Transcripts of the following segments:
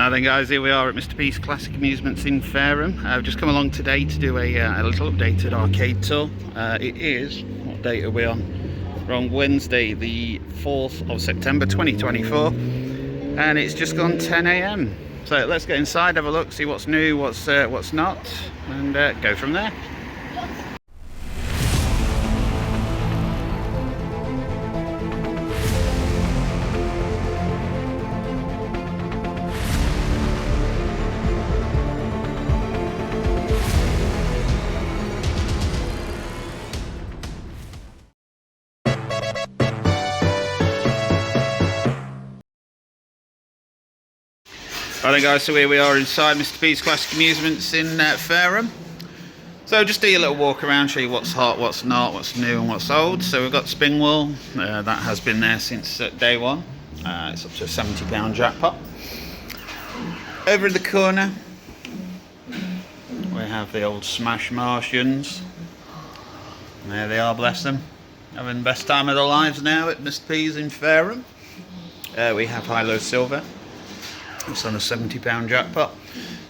Now then guys, here we are at Mr. P's Classic Amusements in Fareham. I've just come along today to do a little updated arcade tour. It is, what date are we on? We're on Wednesday the 4th of September 2024 and it's just gone 10 AM. So let's get inside, have a look, see what's new, what's not, and go from there. Right then guys, so here we are inside Mr. P's Classic Amusements in Fareham. So just do a little walk around, show you what's hot, what's not, what's new and what's old. So we've got spin wheel, that has been there since day one. It's up to a £70 jackpot. Over in the corner we have the old Smash Martians. There they are, bless them. Having the best time of their lives now at Mr. P's in Fareham. We have High-Low Silver. It's on a £70 jackpot.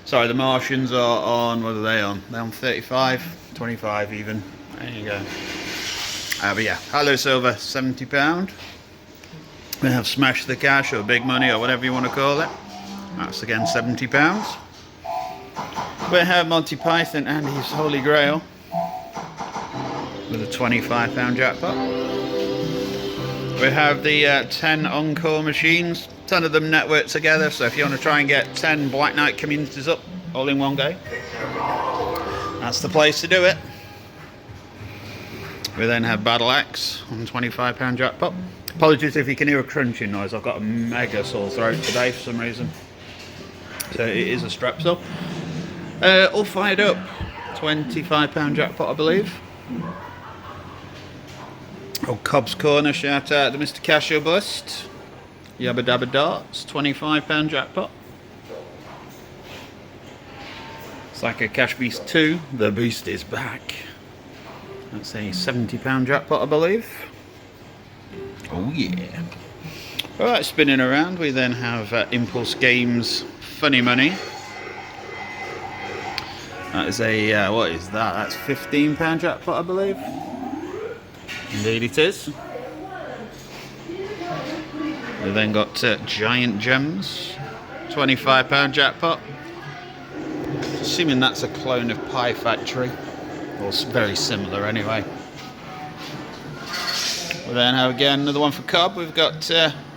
Sorry, the Martians are on, what are they on? They're on 35, 25 even. There you go. But yeah, High-Low Silver, £70. We have Smash the Cash or Big Money or whatever you want to call it. That's again £70. We have Monty Python and his Holy Grail with a £25 jackpot. We have the 10 Encore machines. 10 of them network together, so if you want to try and get 10 Black Knight communities up all in one go, that's the place to do it. We then have Battle Axe on £25 jackpot. Apologies if you can hear a crunching noise, I've got a mega sore throat today for some reason. So it is a Strepsil. All fired up, £25 jackpot I believe. Old Cobb's Corner, shout out to Mr. Casio Bust. Yabba Dabba Darts, £25 jackpot. It's like a Cash Beast 2, the beast is back. That's a £70 jackpot I believe. Oh yeah. Alright, spinning around we then have Impulse Games Funny Money. That is a, what is that? That's £15 jackpot I believe. Indeed it is. We've then got Giant Gems, £25 jackpot. Assuming that's a clone of Pie Factory, or very similar anyway. We then have again another one for Cobb. We've got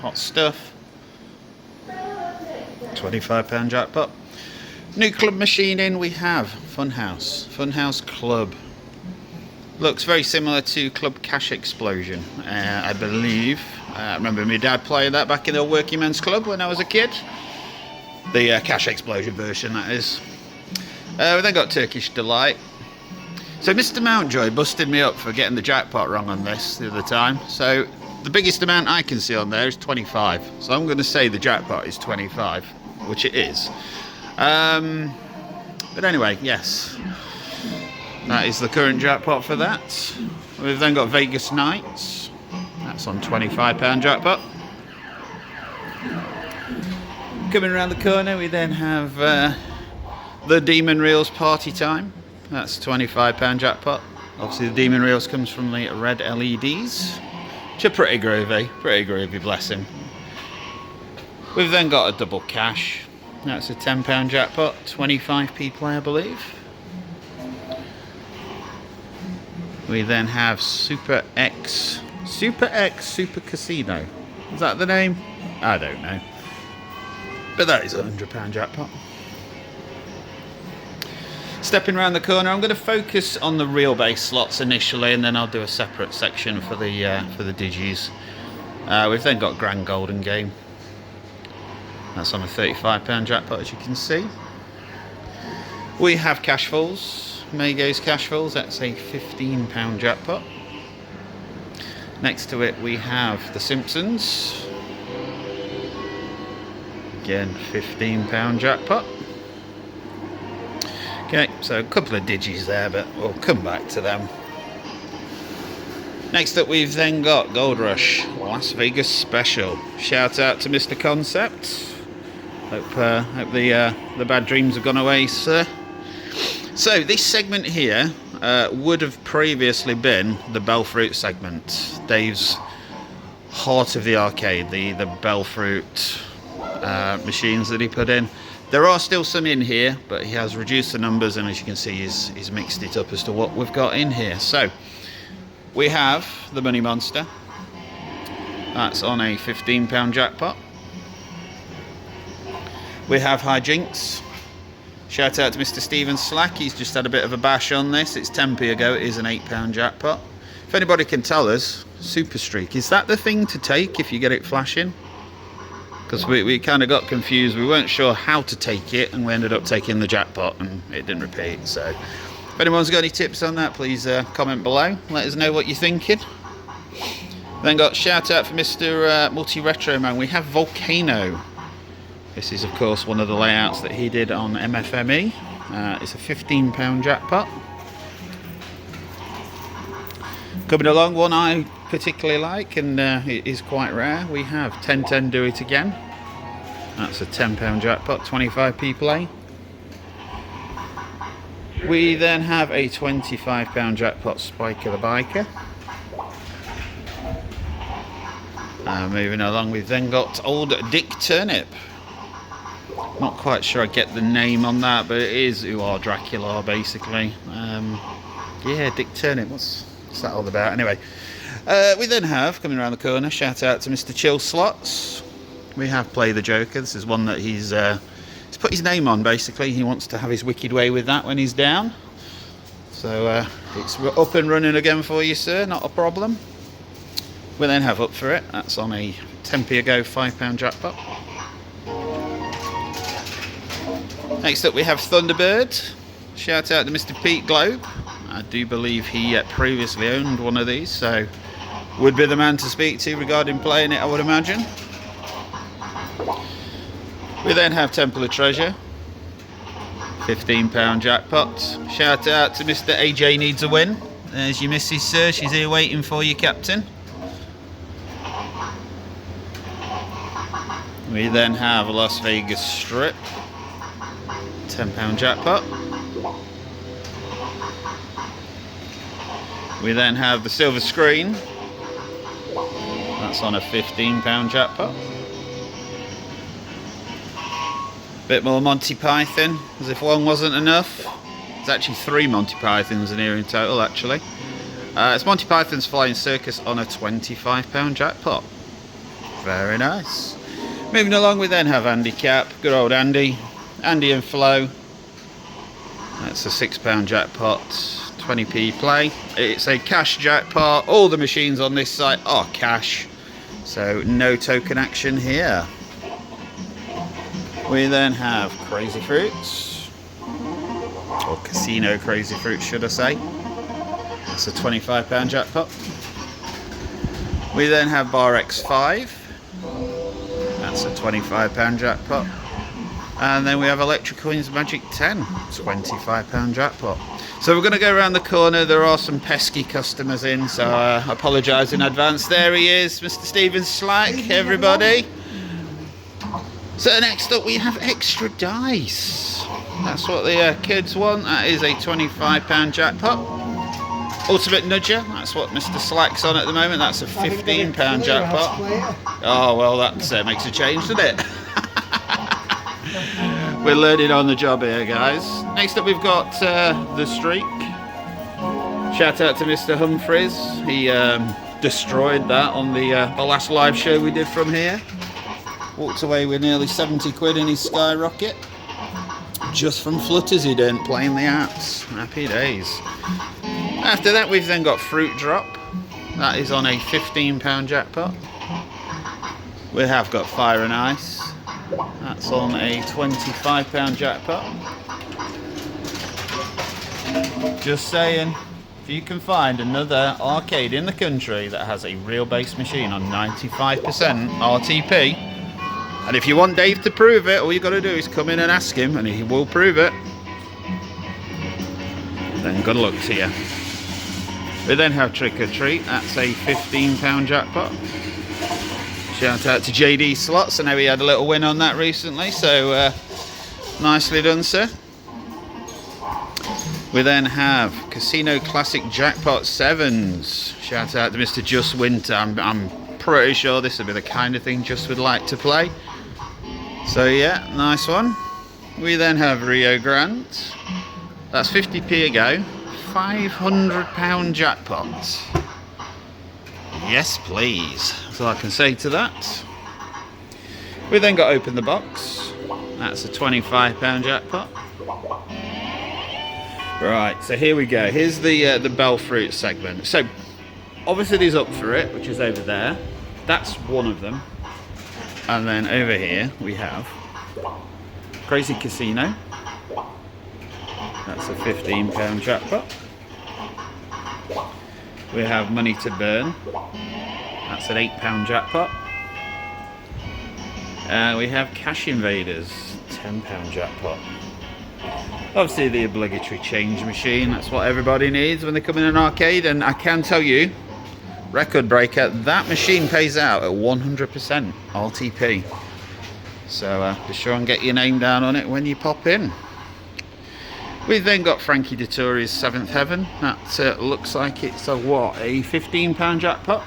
Hot Stuff, £25 jackpot. New club machine in we have Funhouse Club. Looks very similar to Club Cash Explosion, I believe. I remember my dad playing that back in the Working Men's Club when I was a kid. The Cash Explosion version, that is. We then got Turkish Delight. So Mr. Mountjoy busted me up for getting the jackpot wrong on this the other time. So the biggest amount I can see on there is 25. So I'm going to say the jackpot is 25, which it is. But anyway, yes. That is the current jackpot for that. We've then got Vegas Nights. That's on £25 jackpot. Coming around the corner we then have the Demon Reels Party Time. That's £25 jackpot. Obviously the Demon Reels comes from the red LEDs, which are pretty groovy, bless him. We've then got a Double Cash. That's a £10 jackpot, 25p play I believe. We then have Super X Super Casino. Is that the name? I don't know. But that is a £100 jackpot. Stepping around the corner, I'm going to focus on the real base slots initially, and then I'll do a separate section for the digis. We've then got Grand Golden Game. That's on a £35 jackpot, as you can see. We have Cash Falls, Mago's Cash Falls. That's a £15 jackpot. Next to it we have The Simpsons. Again, £15 jackpot. Okay, so a couple of digis there, but we'll come back to them. Next up we've then got Gold Rush Las Vegas Special. Shout out to Mr. Concept. Hope the bad dreams have gone away, sir. So this segment here would have previously been the Bellfruit segment. Dave's heart of the arcade, the Bellfruit machines that he put in. There are still some in here, but he has reduced the numbers, and as you can see, he's mixed it up as to what we've got in here. So we have the Money Monster. That's on a £15 jackpot. We have Hijinks. Shout out to Mr. Stephen Slack. He's just had a bit of a bash on this. It's 10p ago. It is an £8 jackpot. If anybody can tell us, Super Streak, is that the thing to take if you get it flashing? Because we kind of got confused. We weren't sure how to take it, and we ended up taking the jackpot, and it didn't repeat. So if anyone's got any tips on that, please comment below. Let us know what you're thinking. Then got shout out for Mr. Multi Retro Man. We have Volcano. This is of course one of the layouts that he did on MFME. It's a £15 jackpot. Coming along, one I particularly like, and it is quite rare. We have 1010 Do It Again. That's a £10 jackpot, 25p play. We then have a £25 jackpot, Spiker the Biker. Moving along, we've then got old Dick Turnip. Not quite sure I get the name on that, but it is Dracula basically. Yeah, Dick Turnip, what's that all about? Anyway, we then have, coming around the corner, shout out to Mr. Chill Slots. We have Play the Joker. This is one that he's put his name on basically. He wants to have his wicked way with that when he's down. So it's up and running again for you, sir, not a problem. We then have Up For It. That's on a 10p ago £5 jackpot. Next up we have Thunderbird. Shout out to Mr. Pete Globe. I do believe he previously owned one of these, so would be the man to speak to regarding playing it, I would imagine. We then have Temple of Treasure, £15 jackpot. Shout out to Mr. AJ Needs a Win. There's your missus, sir. She's here waiting for you, Captain. We then have a Las Vegas Strip, £10 jackpot. We then have the Silver Screen. That's on a £15 jackpot. Bit more Monty Python, as if one wasn't enough. There's actually 3 Monty Pythons in here in total, actually. It's Monty Python's Flying Circus on a £25 jackpot. Very nice. Moving along, we then have Andy Cap. Good old Andy. Andy and Flo. That's a £6 jackpot. 20p play. It's a cash jackpot. All the machines on this site are cash, so no token action here. We then have Crazy Fruits, or Casino Crazy Fruits should I say. That's a £25 jackpot. We then have Bar X5. That's a £25 jackpot. And then we have Electric Coins Magic 10, £25 jackpot. So we're going to go around the corner. There are some pesky customers in, so I apologise in advance. There he is, Mr. Stephen Slack, everybody. So next up we have Extra Dice. That's what the kids want. That is a £25 jackpot. Ultimate Nudger, that's what Mr. Slack's on at the moment. That's a £15 jackpot. Oh, well, that makes a change, doesn't it? We're learning on the job here, guys. Next up we've got The Streak. Shout out to Mr. Humphreys. He destroyed that on the last live show we did from here. Walked away with nearly 70 quid in his Skyrocket. Just from flutters he didn't, playing the apps. Happy days. After that we've then got Fruit Drop. That is on a £15 jackpot. We have got Fire and Ice. That's on a £25 jackpot. Just saying, if you can find another arcade in the country that has a real base machine on 95% RTP, and if you want Dave to prove it, all you got to do is come in and ask him and he will prove it, then good luck to you. We then have Trick or Treat. That's a £15 jackpot. Shout out to JD Slots. I know he had a little win on that recently, so nicely done, sir. We then have Casino Classic Jackpot 7s. Shout out to Mr. Just Winter. I'm pretty sure this would be the kind of thing Just would like to play. So yeah, nice one. We then have Rio Grant. That's 50p a go. £500 jackpot. Yes, please. That's all I can say to that. We then got Open the Box. That's a £25 jackpot. Right, so here we go. Here's the Bellfruit segment. So obviously there's Up For It, which is over there. That's one of them. And then over here we have Crazy Casino. That's a £15 jackpot. We have Money to Burn. That's an £8 jackpot. We have Cash Invaders, £10 jackpot. Obviously the obligatory change machine, that's what everybody needs when they come in an arcade, and I can tell you, record breaker, that machine pays out at 100% RTP. So be sure and get your name down on it when you pop in. We've then got Frankie Dettori's 7th Heaven. That looks like it's a what, a £15 jackpot.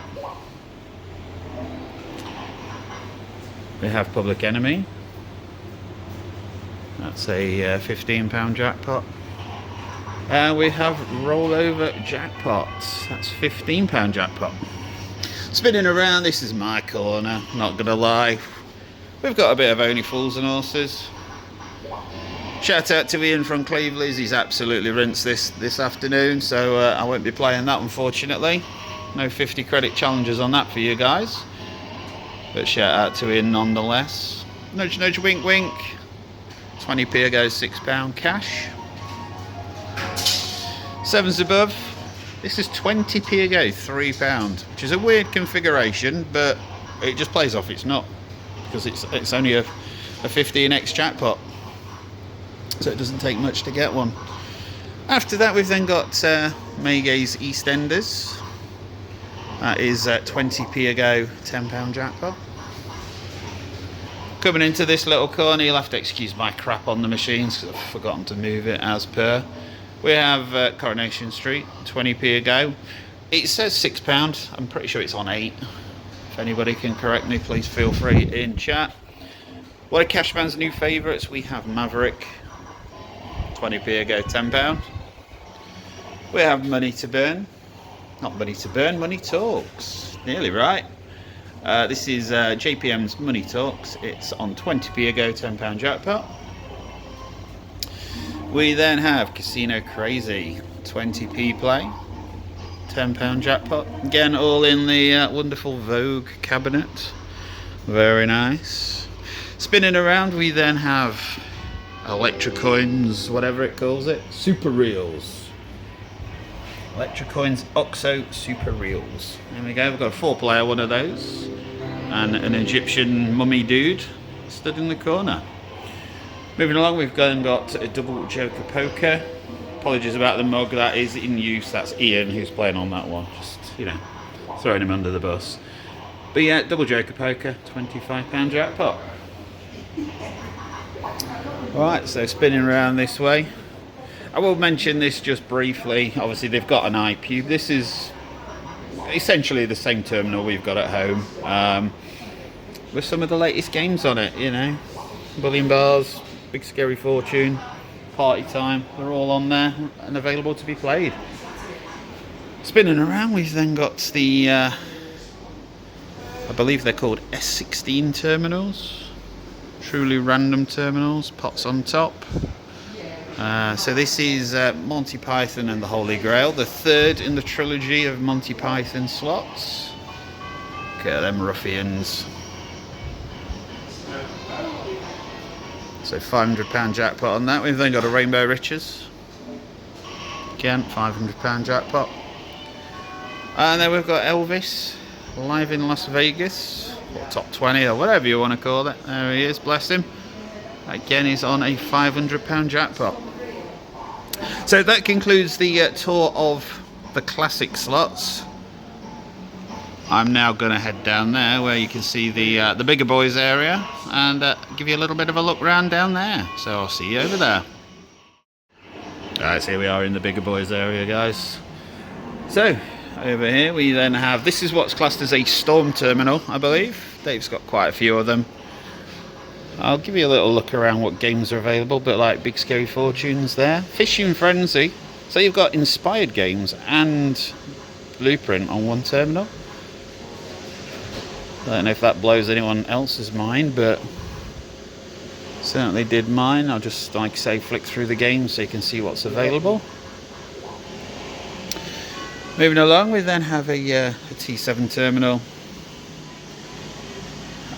We have Public Enemy. That's a £15 jackpot. We have Rollover Jackpots. That's £15 jackpot. Spinning around, this is my corner, not gonna lie. We've got a bit of Only Fools and Horses. Shout out to Ian from Cleveland's. He's absolutely rinsed this afternoon, so I won't be playing that, unfortunately. No 50 credit challenges on that for you guys. But shout out to Ian nonetheless. Nudge nudge wink wink. 20p a go, £6 cash. 7s above. This is 20p a go, £3, which is a weird configuration, but it just plays off its nut because it's only a 15x jackpot, so it doesn't take much to get one. After that, we've then got Maygay's EastEnders. That is 20p a go, £10 jackpot. Coming into this little corner, you'll have to excuse my crap on the machines because I've forgotten to move it as per. We have Coronation Street, 20p a go. It says £6, I'm pretty sure it's on 8. If anybody can correct me, please feel free in chat. What are Cashman's new favourites? We have Maverick, 20p a go, £10. We have Money to Burn. Not Money to Burn, Money Talks. Nearly right. This is JPM's Money Talks. It's on 20p a go, £10 jackpot. We then have Casino Crazy, 20p play, £10 jackpot. Again, all in the wonderful Vogue cabinet. Very nice. Spinning around, we then have Electrocoins, whatever it calls it, Super Reels. Electrocoins Oxo Super Reels. There we go, we've got a 4-player one of those. And an Egyptian mummy dude stood in the corner. Moving along, we've got a double Joker Poker. Apologies about the mug, that is in use. That's Ian who's playing on that one. Just, you know, throwing him under the bus. But yeah, double Joker Poker, £25 jackpot. Alright, so spinning around this way. I will mention this just briefly. Obviously, they've got an iPube. This is essentially the same terminal we've got at home, with some of the latest games on it, you know. Bullion Bars, Big Scary Fortune, Party Time, they're all on there and available to be played. Spinning around, we've then got the, I believe they're called S16 terminals. Truly random terminals, pots on top. So this is Monty Python and the Holy Grail, the third in the trilogy of Monty Python slots. Look at them ruffians. So £500 jackpot on that. We've then got a Rainbow Riches. Again, £500 jackpot. And then we've got Elvis, live in Las Vegas, or top 20 or whatever you want to call it. There he is, bless him. Again, he's on a £500 jackpot. So that concludes the tour of the classic slots. I'm now going to head down there where you can see the bigger boys area and give you a little bit of a look round down there. So I'll see you over there. Alright, so here we are in the bigger boys area, guys. So over here we then have, this is what's classed as a storm terminal, I believe. Dave's got quite a few of them. I'll give you a little look around what games are available, but like Big Scary Fortunes there. Fishing Frenzy. So you've got inspired games and Blueprint on one terminal. I don't know if that blows anyone else's mind, but certainly did mine. I'll just, like I say, flick through the games so you can see what's available. Moving along, we then have a T7 terminal.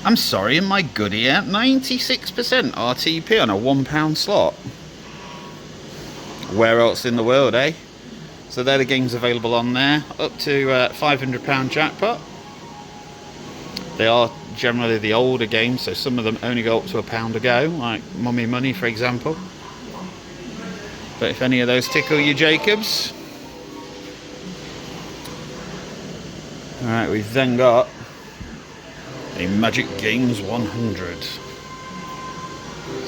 I'm sorry, am I good here? 96% RTP on a £1 slot. Where else in the world, eh? So they're the games available on there. Up to £500 jackpot. They are generally the older games, so some of them only go up to £1 a go, like Mummy Money for example. But if any of those tickle you, Jacobs. Alright, we've then got a Magic Games 100.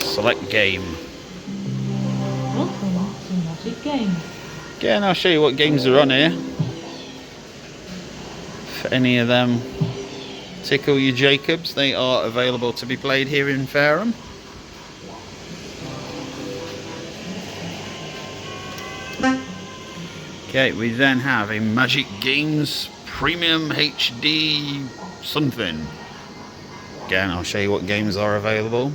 Select game. Welcome to Magic Games. Yeah, and I'll show you what games are on here. If any of them tickle you, Jacobs, they are available to be played here in Fareham. Okay, we then have a Magic Games Premium HD something. Again, I'll show you what games are available.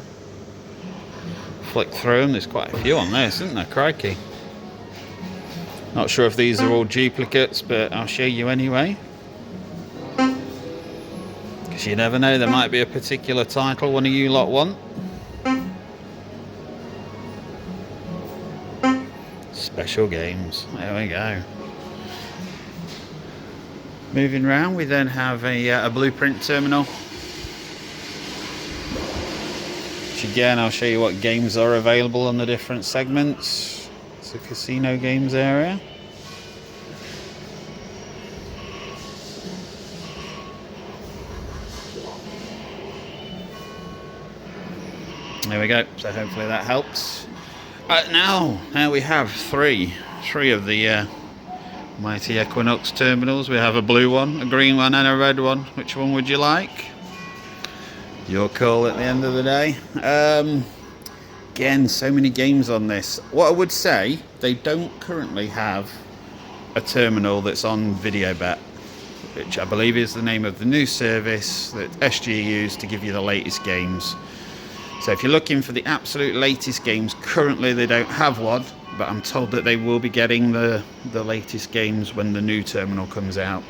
Flick through them, there's quite a few on this, isn't there? Crikey. Not sure if these are all duplicates, but I'll show you anyway. Because you never know, there might be a particular title one of you lot want. Special games, there we go. Moving round, we then have a Blueprint terminal. Which again, I'll show you what games are available on the different segments. It's a casino games area. There we go, so hopefully that helps. Now we have three of the mighty Equinox terminals. We have a blue one, a green one and a red one. Which one would you like? Your call at the end of the day. Again, so many games on this. What I would say, they don't currently have a terminal that's on Video Bet, which I believe is the name of the new service that SG used to give you the latest games. So if you're looking for the absolute latest games, currently they don't have one, but I'm told that they will be getting the latest games when the new terminal comes out,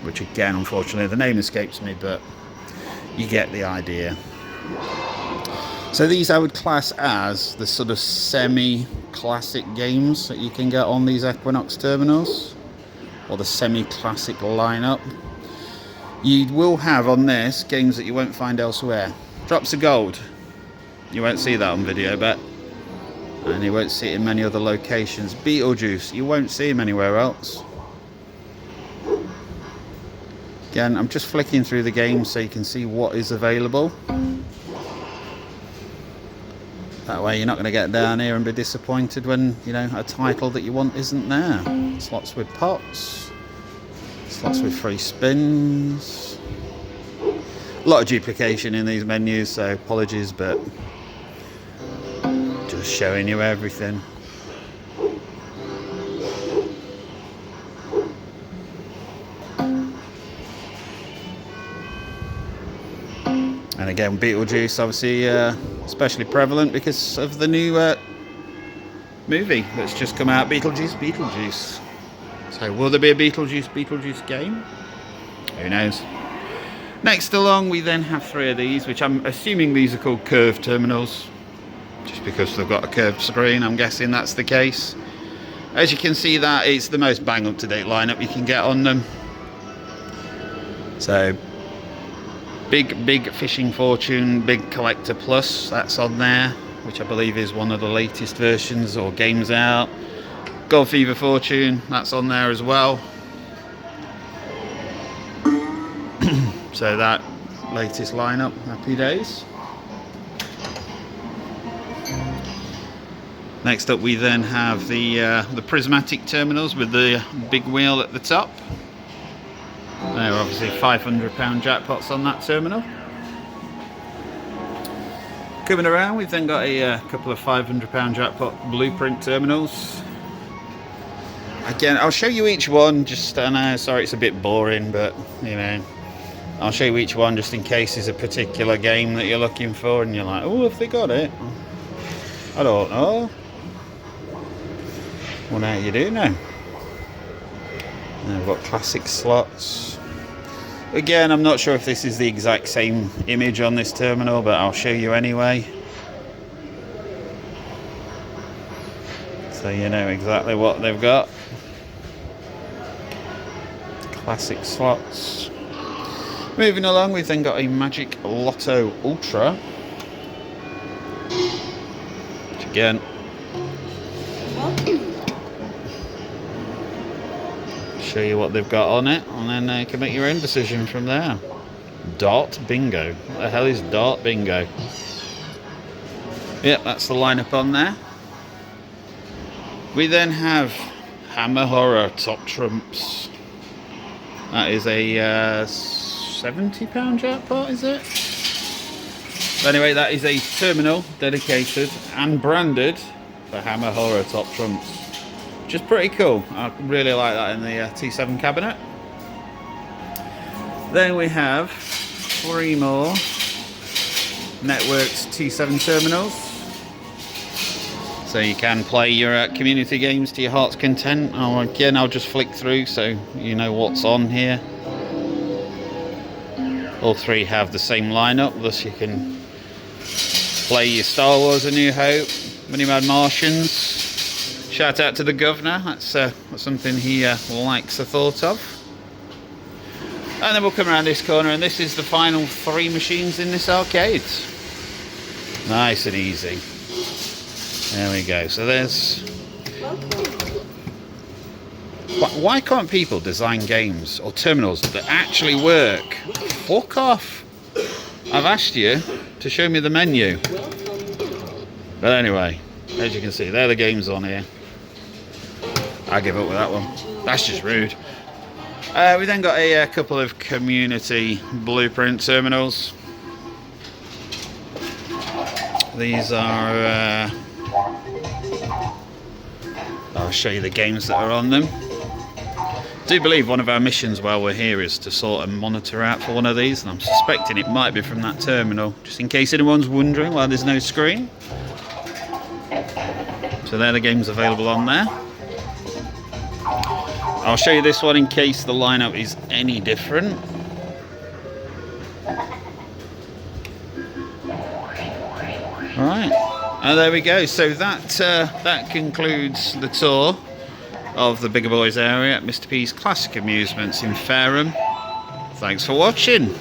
which again, unfortunately, the name escapes me, but you get the idea. So these I would class as the sort of semi-classic games that you can get on these Equinox terminals, or the semi-classic lineup. You will have on this games that you won't find elsewhere. Drops of Gold. You won't see that on Video Bet, and you won't see it in many other locations. Beetlejuice, you won't see him anywhere else. Again, I'm just flicking through the game so you can see what is available. That way you're not going to get down here and be disappointed when, you know, a title that you want isn't there. Slots with pots, slots with free spins. A lot of duplication in these menus, so apologies, but just showing you everything. And again, Beetlejuice, obviously, especially prevalent because of the new movie that's just come out, Beetlejuice. So, will there be a Beetlejuice game? Who knows? Next along, we then have three of these, which I'm assuming these are called curved terminals, just because they've got a curved screen. I'm guessing that's the case. As you can see, that is the most bang up-to-date lineup you can get on them. So, big Fishing Fortune, big Collector Plus, that's on there, which I believe is one of the latest versions or games out. Gold Fever Fortune, that's on there as well. So that latest lineup, happy days. Next up we then have the prismatic terminals with the big wheel at the top. There are obviously £500 jackpots on that terminal. Coming around, we've then got a couple of £500 jackpot blueprint terminals. Again, I'll show you each one, just, I know, sorry it's a bit boring, but you know, I'll show you each one just in case there's a particular game that you're looking for and you're like, oh, have they got it? I don't know. Well, now you do know. And we've got classic slots. Again, I'm not sure if this is the exact same image on this terminal, but I'll show you anyway. So you know exactly what they've got. Classic slots. Moving along, we've then got a Magic Lotto Ultra. Which again, show you what they've got on it, and then you can make your own decision from there. Dart Bingo. What the hell is Dart Bingo? Yep, that's the lineup on there. We then have Hammer Horror Top Trumps. That is a £70 jackpot, is it? But anyway, that is a terminal dedicated and branded for Hammer Horror Top Trumps. Which is pretty cool. I really like that in the T7 cabinet. Then we have 3 more Networks T7 terminals. So you can play your community games to your heart's content. Oh, again, I'll just flick through so you know what's on here. All 3 have the same lineup, thus you can play your Star Wars A New Hope, Mini Mad Martians. Shout out to the governor, that's something he likes the thought of. And then we'll come around this corner, and this is the final 3 machines in this arcade. Nice and easy. There we go. So there's... Why can't people design games or terminals that actually work? Fuck off. I've asked you to show me the menu. But anyway, as you can see, they're the games on here. I give up with that one. That's just rude. We then got a couple of community blueprint terminals. These are... I'll show you the games that are on them. I do believe one of our missions while we're here is to sort of monitor out for one of these, and I'm suspecting it might be from that terminal, just in case anyone's wondering why there's no screen. So they're the games available on there. I'll show you this one in case the lineup is any different. Alright, and there we go. So that concludes the tour of the Bigger Boys area at Mr. P's Classic Amusements in Fareham. Thanks for watching.